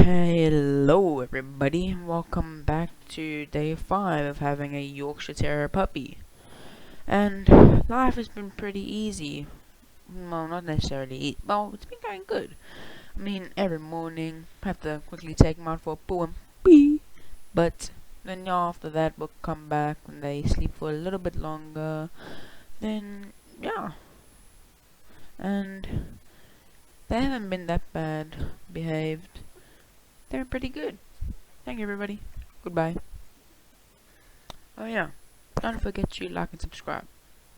Hello everybody, welcome back to day 5 of having a Yorkshire Terrier puppy. And life has been pretty easy. Well, not necessarily well, it's been going good. I mean, every morning I have to quickly take them out for a poo and pee. But then after that we'll come back and they sleep for a little bit longer. Then, yeah. And they haven't been that bad behaved. They're pretty good. Thank you everybody. Goodbye. Oh yeah, don't forget to like and subscribe.